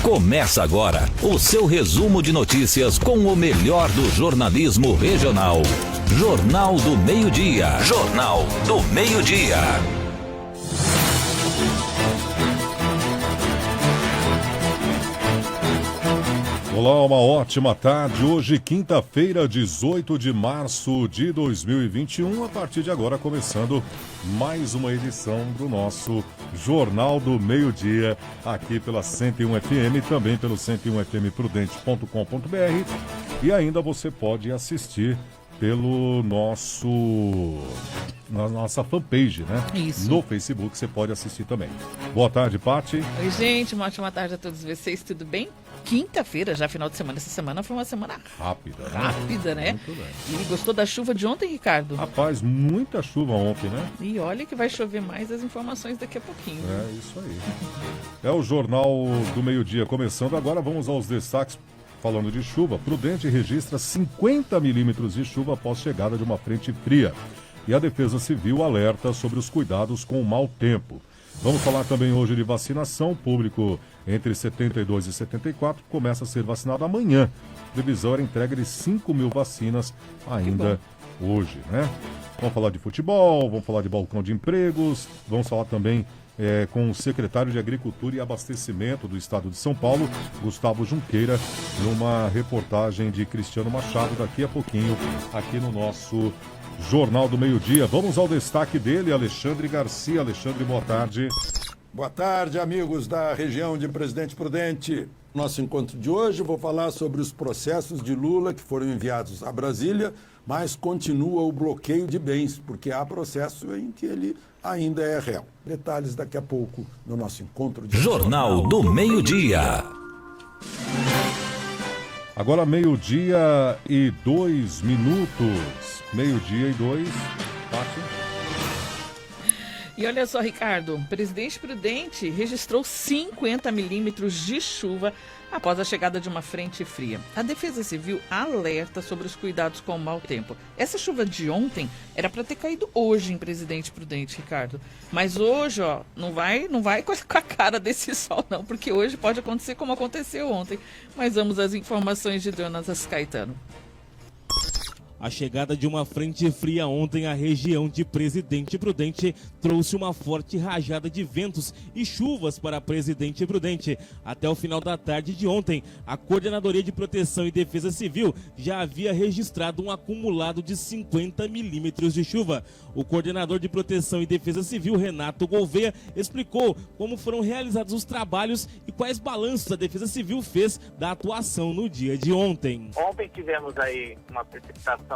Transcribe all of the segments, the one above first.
Começa agora o seu resumo de notícias com o melhor do jornalismo regional. Jornal do Meio-Dia. Jornal do Meio-Dia. Olá, uma ótima tarde. Hoje, quinta-feira, 18 de março de 2021. A partir de agora, começando mais uma edição do nosso Jornal do Meio-Dia, aqui pela 101 FM, também pelo 101fmprudente.com.br. E ainda você pode assistir pelo na nossa fanpage, né? Isso. No Facebook você pode assistir também. Boa tarde, Paty. Oi, gente, uma ótima tarde a todos vocês, tudo bem? Quinta-feira, já final de semana. Essa semana foi uma semana Rápida, né? Muito bem. E gostou da chuva de ontem, Ricardo? Rapaz, muita chuva ontem, né? E olha que vai chover mais as informações daqui a pouquinho. É isso aí. É o Jornal do Meio-Dia começando. Agora vamos aos destaques. Falando de chuva, Prudente registra 50 milímetros de chuva após chegada de uma frente fria. E a Defesa Civil alerta sobre os cuidados com o mau tempo. Vamos falar também hoje de vacinação. Público entre 72 e 74 começa a ser vacinado amanhã. Previsão era entrega de 5 mil vacinas ainda hoje, né? Vamos falar de futebol, vamos falar de balcão de empregos, vamos falar também com o secretário de Agricultura e Abastecimento do Estado de São Paulo, Gustavo Junqueira, numa reportagem de Cristiano Machado daqui a pouquinho aqui no nosso Jornal do Meio-Dia. Vamos ao destaque dele, Alexandre Garcia. Alexandre, boa tarde. Boa tarde, amigos da região de Presidente Prudente. Nosso encontro de hoje, vou falar sobre os processos de Lula que foram enviados a Brasília, mas continua o bloqueio de bens, porque há processo em que ele ainda é réu. Detalhes daqui a pouco no nosso encontro de Jornal do Meio-Dia. Agora 12:02. Meio-dia e 2. E olha só, Ricardo, Presidente Prudente registrou 50 milímetros de chuva após a chegada de uma frente fria. A Defesa Civil alerta sobre os cuidados com o mau tempo. Essa chuva de ontem era para ter caído hoje em Presidente Prudente, Ricardo. Mas hoje, ó, não vai com a cara desse sol, não, porque hoje pode acontecer como aconteceu ontem. Mas vamos às informações de Jonas Caetano. A chegada de uma frente fria ontem à região de Presidente Prudente trouxe uma forte rajada de ventos e chuvas para Presidente Prudente. Até o final da tarde de ontem, a Coordenadoria de Proteção e Defesa Civil já havia registrado um acumulado de 50 milímetros de chuva. O coordenador de Proteção e Defesa Civil, Renato Gouveia, explicou como foram realizados os trabalhos e quais balanços a Defesa Civil fez da atuação no dia de ontem. Ontem tivemos aí uma precipitação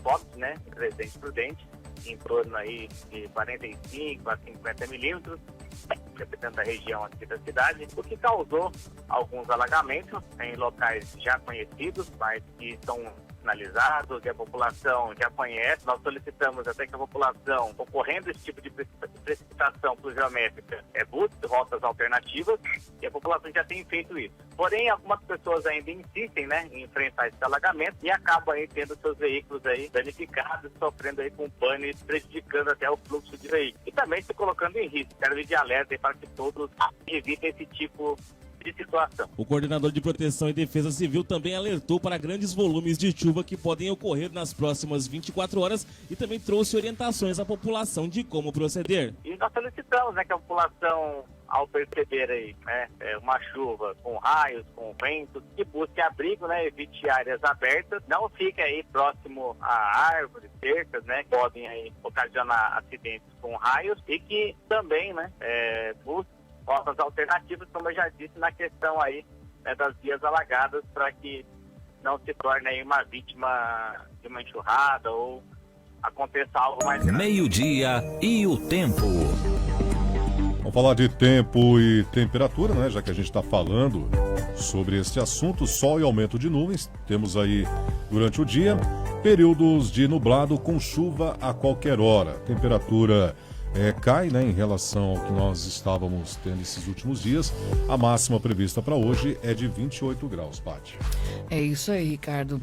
forte, né, Presidente Prudente, em torno aí de 45 a 50 milímetros, dependendo da região aqui da cidade, o que causou alguns alagamentos em locais já conhecidos, mas que são sinalizados e a população já conhece. Nós solicitamos até que a população, ocorrendo esse tipo de precipitação pluviométrica, busque rotas alternativas, e a população já tem feito isso. Porém, algumas pessoas ainda insistem, né, em enfrentar esse alagamento e acabam aí tendo seus veículos aí danificados, sofrendo aí com pane, prejudicando até o fluxo de veículos. E também se colocando em risco. Quero de alerta aí para que todos evitem esse tipo de situação. O coordenador de Proteção e Defesa Civil também alertou para grandes volumes de chuva que podem ocorrer nas próximas 24 horas e também trouxe orientações à população de como proceder. E nós solicitamos, né, que a população, ao perceber aí, né, uma chuva com raios, com ventos, que busque abrigo, né, evite áreas abertas, não fique aí próximo a árvores, cercas, né, que podem aí ocasionar acidentes com raios, e que também, né, busque rotas alternativas, como eu já disse, na questão aí, né, das vias alagadas, para que não se torne aí uma vítima de uma enxurrada ou aconteça algo mais grave. Meio-dia e o tempo. Vamos falar de tempo e temperatura, né? Já que a gente está falando sobre este assunto, sol e aumento de nuvens. Temos aí, durante o dia, períodos de nublado com chuva a qualquer hora. Temperatura cai, né, em relação ao que nós estávamos tendo esses últimos dias. A máxima prevista para hoje é de 28 graus, Paty. É isso aí, Ricardo.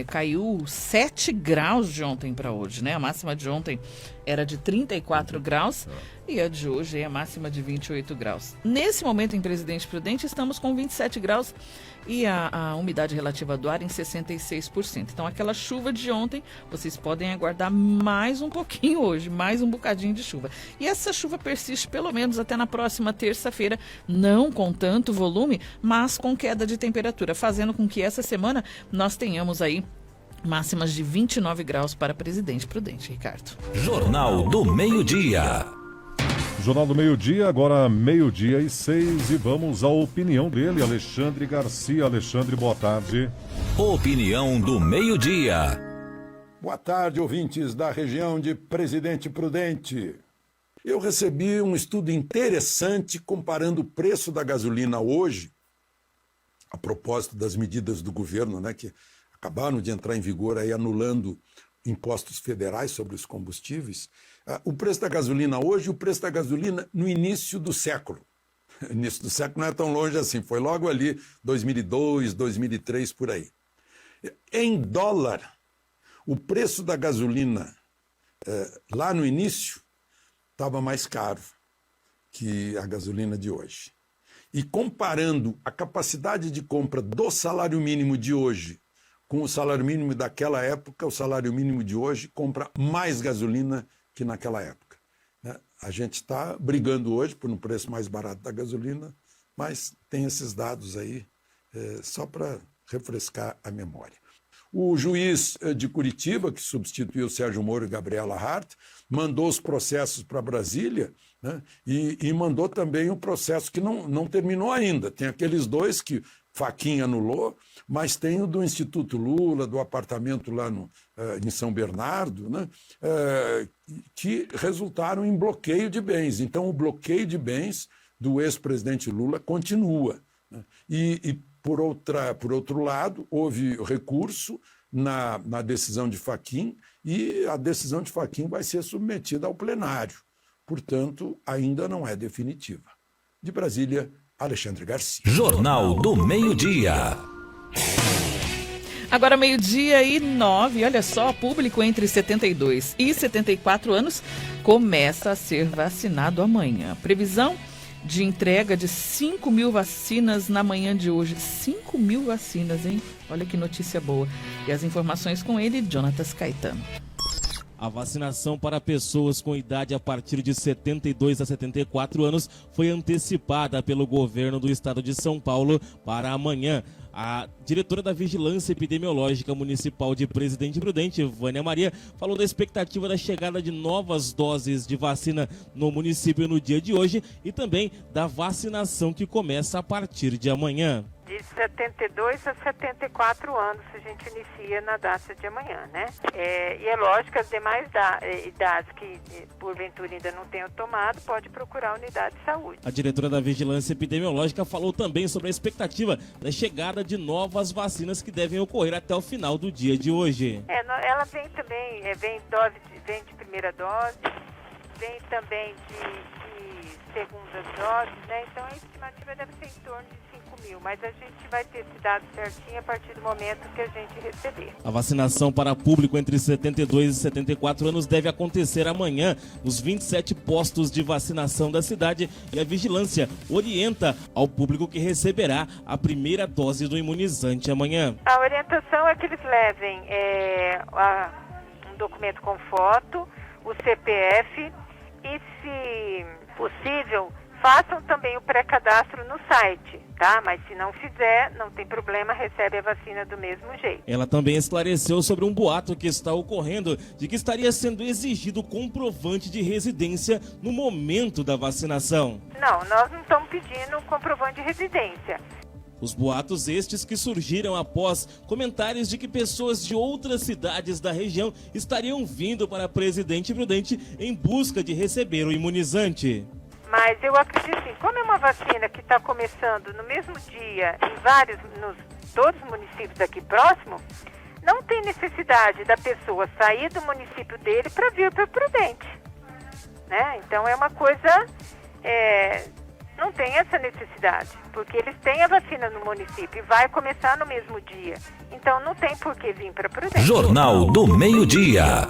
Caiu 7 graus de ontem para hoje, né? A máxima de ontem era de 34 graus e a de hoje é a máxima de 28 graus. Nesse momento, em Presidente Prudente, estamos com 27 graus e a umidade relativa do ar em 66%. Então, aquela chuva de ontem, vocês podem aguardar mais um pouquinho hoje, mais um bocadinho de chuva. E essa chuva persiste pelo menos até na próxima terça-feira, não com tanto volume, mas com queda de temperatura, fazendo com que essa semana nós tenhamos aí máximas de 29 graus para Presidente Prudente, Ricardo. Jornal do Meio-Dia. Jornal do Meio-Dia, agora 12:06 e vamos à opinião dele, Alexandre Garcia. Alexandre, boa tarde. Opinião do Meio-Dia. Boa tarde, ouvintes da região de Presidente Prudente. Eu recebi um estudo interessante comparando o preço da gasolina hoje, a propósito das medidas do governo, né, que acabaram de entrar em vigor aí anulando impostos federais sobre os combustíveis, o preço da gasolina hoje e o preço da gasolina no início do século. O início do século não é tão longe assim, foi logo ali 2002, 2003, por aí. Em dólar, o preço da gasolina lá no início estava mais caro que a gasolina de hoje. E comparando a capacidade de compra do salário mínimo de hoje com o salário mínimo daquela época, o salário mínimo de hoje compra mais gasolina que naquela época. A gente está brigando hoje por um preço mais barato da gasolina, mas tem esses dados aí só para refrescar a memória. O juiz de Curitiba, que substituiu Sérgio Moro e Gabriela Hart, mandou os processos para Brasília, né, e mandou também o processo que não terminou ainda. Tem aqueles dois que Fachin anulou, mas tem o do Instituto Lula, do apartamento lá em São Bernardo, né, que resultaram em bloqueio de bens. Então, o bloqueio de bens do ex-presidente Lula continua. Né, e por outro lado, houve recurso na decisão de Fachin e a decisão de Fachin vai ser submetida ao plenário. Portanto, ainda não é definitiva. De Brasília, Alexandre Garcia. Jornal do Meio-Dia. Agora 12:09, olha só, público entre 72 e 74 anos começa a ser vacinado amanhã. Previsão de entrega de 5.000 vacinas na manhã de hoje. 5.000 vacinas, hein? Olha que notícia boa. E as informações com ele, Jonatas Caetano. A vacinação para pessoas com idade a partir de 72 a 74 anos foi antecipada pelo governo do estado de São Paulo para amanhã. A diretora da Vigilância Epidemiológica Municipal de Presidente Prudente, Vânia Maria, falou da expectativa da chegada de novas doses de vacina no município no dia de hoje e também da vacinação que começa a partir de amanhã. De 72 a 74 anos a gente inicia na data de amanhã, né? E é lógico que as demais idades que porventura ainda não tenham tomado, pode procurar a unidade de saúde. A diretora da Vigilância Epidemiológica falou também sobre a expectativa da chegada de novas vacinas que devem ocorrer até o final do dia de hoje. Ela vem também, vem de primeira dose, vem também de segunda dose, né? Então a estimativa deve ser em torno de 5.000, mas a gente vai ter esse dado certinho a partir do momento que a gente receber. A vacinação para público entre 72 e 74 anos deve acontecer amanhã nos 27 postos de vacinação da cidade e a vigilância orienta ao público que receberá a primeira dose do imunizante amanhã. A orientação é que eles levem um documento com foto, o CPF e, se possível, façam também o pré-cadastro no site, tá? Mas se não fizer, não tem problema, recebe a vacina do mesmo jeito. Ela também esclareceu sobre um boato que está ocorrendo de que estaria sendo exigido comprovante de residência no momento da vacinação. Não, nós não estamos pedindo comprovante de residência. Os boatos estes que surgiram após comentários de que pessoas de outras cidades da região estariam vindo para Presidente Prudente em busca de receber o imunizante. Mas eu acredito assim, como é uma vacina que está começando no mesmo dia em todos os municípios aqui próximos, não tem necessidade da pessoa sair do município dele para vir para Prudente, né? Então é uma coisa, não tem essa necessidade, porque eles têm a vacina no município e vai começar no mesmo dia. Então não tem por que vir para Prudente. Jornal do Meio-Dia.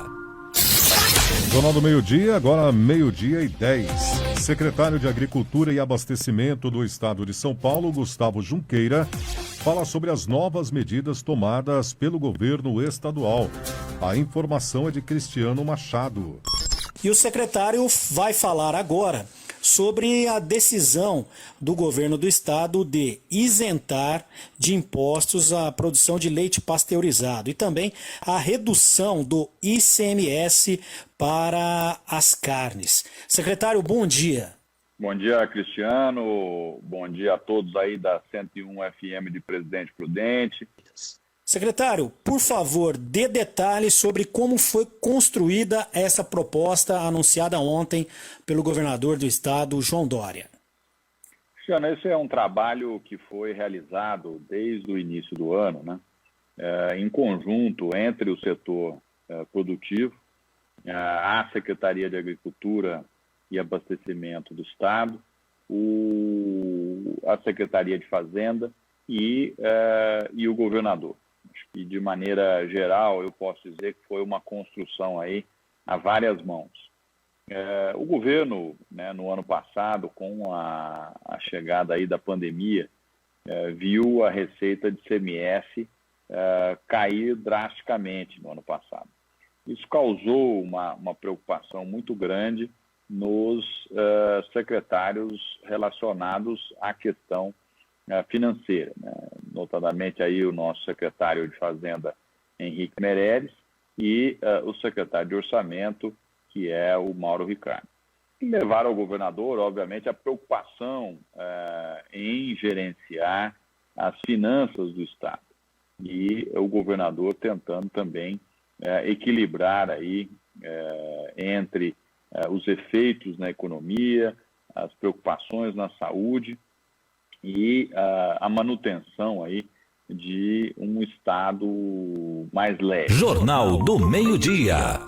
Jornal do Meio-Dia, agora 12:10. Secretário de Agricultura e Abastecimento do Estado de São Paulo, Gustavo Junqueira, fala sobre as novas medidas tomadas pelo governo estadual. A informação é de Cristiano Machado. E o secretário vai falar agora sobre a decisão do governo do estado de isentar de impostos a produção de leite pasteurizado e também a redução do ICMS para as carnes. Secretário, bom dia. Bom dia, Cristiano. Bom dia a todos aí da 101 FM de Presidente Prudente. Secretário, por favor, dê detalhes sobre como foi construída essa proposta anunciada ontem pelo governador do estado, João Dória. Cristiano, esse é um trabalho que foi realizado desde o início do ano, né? Em conjunto entre o setor produtivo, a Secretaria de Agricultura e Abastecimento do Estado, a Secretaria de Fazenda e o governador. Acho que, de maneira geral, eu posso dizer que foi uma construção aí a várias mãos. O governo, né, no ano passado, com a chegada aí da pandemia, viu a receita de ICMS cair drasticamente no ano passado. Isso causou uma preocupação muito grande nos secretários relacionados à questão financeira, né? Notadamente aí o nosso secretário de Fazenda, Henrique Meirelles, e o secretário de Orçamento, que é o Mauro Ricardo. E levaram ao governador, obviamente, a preocupação em gerenciar as finanças do Estado. E o governador tentando também equilibrar aí entre os efeitos na economia, as preocupações na saúde e a manutenção aí de um Estado mais leve. Jornal do Meio-Dia.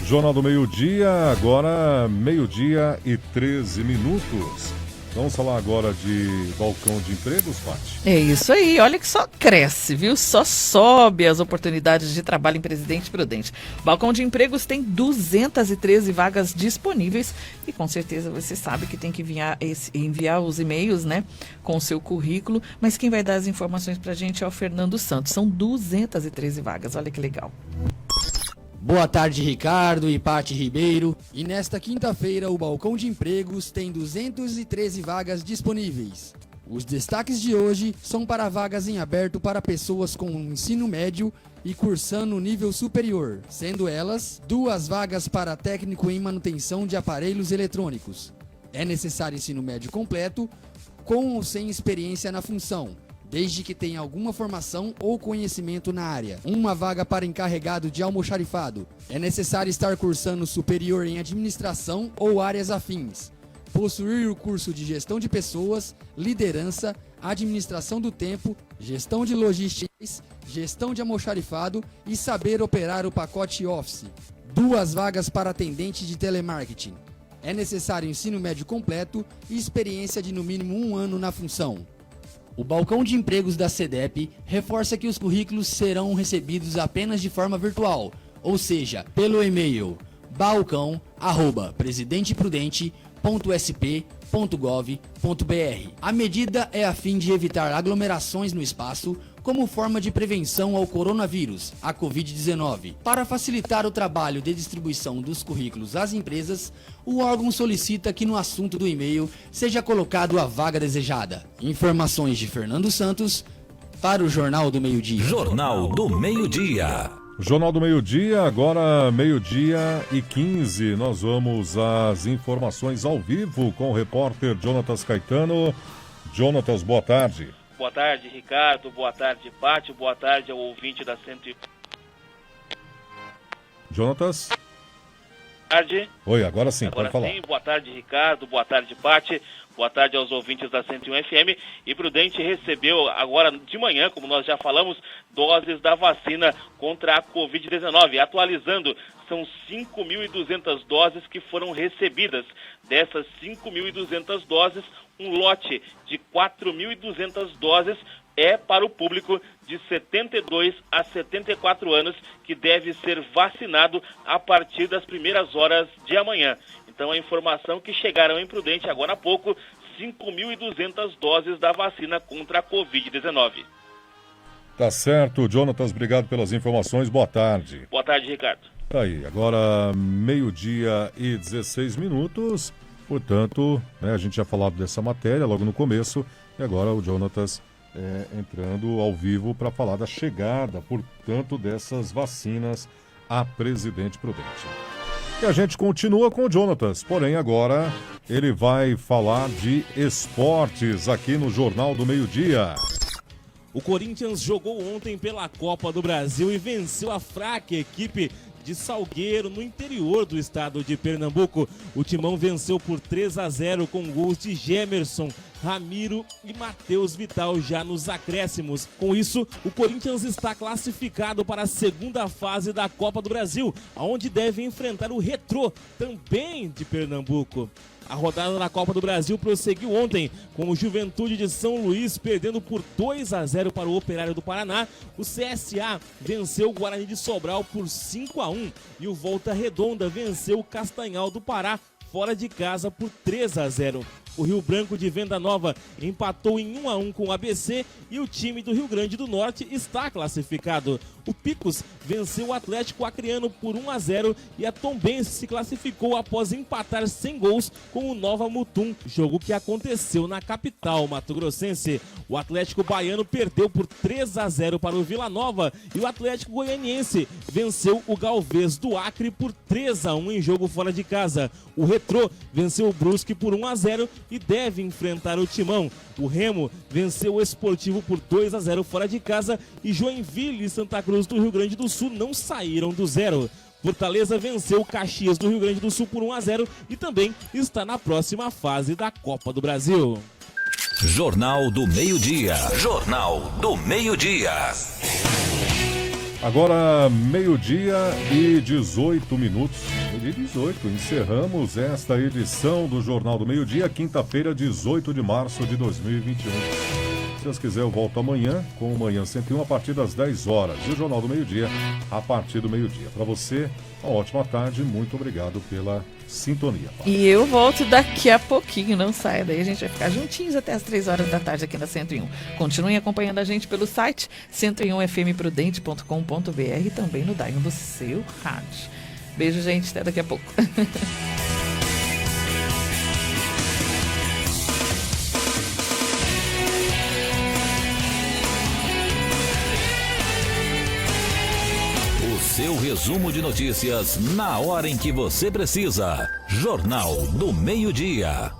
Jornal do Meio-Dia, agora 12:13. Vamos falar agora de balcão de empregos, Paty? É isso aí, olha que só cresce, viu? Só sobe as oportunidades de trabalho em Presidente Prudente. O balcão de empregos tem 213 vagas disponíveis e com certeza você sabe que tem que enviar os e-mails, né, com o seu currículo, mas quem vai dar as informações pra gente é o Fernando Santos. São 213 vagas, olha que legal. Boa tarde, Ricardo e Paty Ribeiro. E nesta quinta-feira, o Balcão de Empregos tem 213 vagas disponíveis. Os destaques de hoje são para vagas em aberto para pessoas com ensino médio e cursando nível superior, sendo elas 2 vagas para técnico em manutenção de aparelhos eletrônicos. É necessário ensino médio completo, com ou sem experiência na função, desde que tenha alguma formação ou conhecimento na área. 1 vaga para encarregado de almoxarifado. É necessário estar cursando superior em administração ou áreas afins. Possuir o curso de gestão de pessoas, liderança, administração do tempo, gestão de logísticas, gestão de almoxarifado e saber operar o pacote Office. 2 vagas para atendente de telemarketing. É necessário ensino médio completo e experiência de no mínimo 1 ano na função. O Balcão de Empregos da SEDEP reforça que os currículos serão recebidos apenas de forma virtual, ou seja, pelo e-mail balcão@presidenteprudente.sp.gov.br. A medida é a fim de evitar aglomerações no espaço como forma de prevenção ao coronavírus, a Covid-19. Para facilitar o trabalho de distribuição dos currículos às empresas, o órgão solicita que no assunto do e-mail seja colocado a vaga desejada. Informações de Fernando Santos para o Jornal do Meio-Dia. Jornal do Meio-Dia. Jornal do Meio-Dia, agora 12:15. Nós vamos às informações ao vivo com o repórter Jonatas Caetano. Jonatas, boa tarde. Boa tarde, Ricardo. Boa tarde, Paty. Boa tarde ao ouvinte da 101. Jonatas? Boa tarde. Oi, agora sim, agora pode falar. Sim, boa tarde, Ricardo. Boa tarde, Paty. Boa tarde aos ouvintes da 101 FM. E Prudente recebeu agora de manhã, como nós já falamos, doses da vacina contra a Covid-19. Atualizando, são 5.200 doses que foram recebidas. Dessas 5.200 doses, um lote de 4.200 doses é para o público de 72 a 74 anos, que deve ser vacinado a partir das primeiras horas de amanhã. Então, a informação que chegaram em Prudente agora há pouco, 5.200 doses da vacina contra a Covid-19. Tá certo, Jonatas, obrigado pelas informações, boa tarde. Boa tarde, Ricardo. Tá aí, agora 12:16, portanto, né, a gente já falado dessa matéria logo no começo, e agora o Jonatas entrando ao vivo para falar da chegada, portanto, dessas vacinas a Presidente Prudente. E a gente continua com o Jonatas, porém agora ele vai falar de esportes aqui no Jornal do Meio-Dia. O Corinthians jogou ontem pela Copa do Brasil e venceu a fraca equipe de Salgueiro, no interior do estado de Pernambuco. O Timão venceu por 3-0 com gols de Gemerson, Ramiro e Matheus Vital já nos acréscimos. Com isso, o Corinthians está classificado para a segunda fase da Copa do Brasil, onde deve enfrentar o Retrô, também de Pernambuco. A rodada da Copa do Brasil prosseguiu ontem, com o Juventude de São Luís perdendo por 2-0 para o Operário do Paraná. O CSA venceu o Guarani de Sobral por 5-1 e o Volta Redonda venceu o Castanhal do Pará fora de casa por 3-0. O Rio Branco de Venda Nova empatou em 1-1 com o ABC e o time do Rio Grande do Norte está classificado. O Picos venceu o Atlético Acreano por 1-0 e a Tombense se classificou após empatar sem gols com o Nova Mutum, jogo que aconteceu na capital mato-grossense. O Atlético Baiano perdeu por 3-0 para o Vila Nova e o Atlético Goianiense venceu o Galvez do Acre por 3-1 em jogo fora de casa. O Retrô venceu o Brusque por 1-0 e deve enfrentar o Timão. O Remo venceu o Esportivo por 2-0 fora de casa e Joinville e Santa Cruz do Rio Grande do Sul não saíram do zero. Fortaleza venceu o Caxias do Rio Grande do Sul por 1-0 e também está na próxima fase da Copa do Brasil. Jornal do Meio-Dia. Jornal do Meio-Dia. Agora, 12:18. Meio-dia 18. Encerramos esta edição do Jornal do Meio-Dia, quinta-feira, 18 de março de 2021. Se Deus quiser, eu volto amanhã com o Manhã 101 a partir das 10 horas. E o Jornal do Meio-Dia a partir do meio-dia. Para você, uma ótima tarde. Muito obrigado pela sintonia. E eu volto daqui a pouquinho, não saia daí. A gente vai ficar juntinhos até as 3 horas da tarde aqui na 101. Continuem acompanhando a gente pelo site 101fmprudente.com.br e também no dial do seu rádio. Beijo, gente. Até daqui a pouco. Seu resumo de notícias na hora em que você precisa. Jornal do Meio-Dia.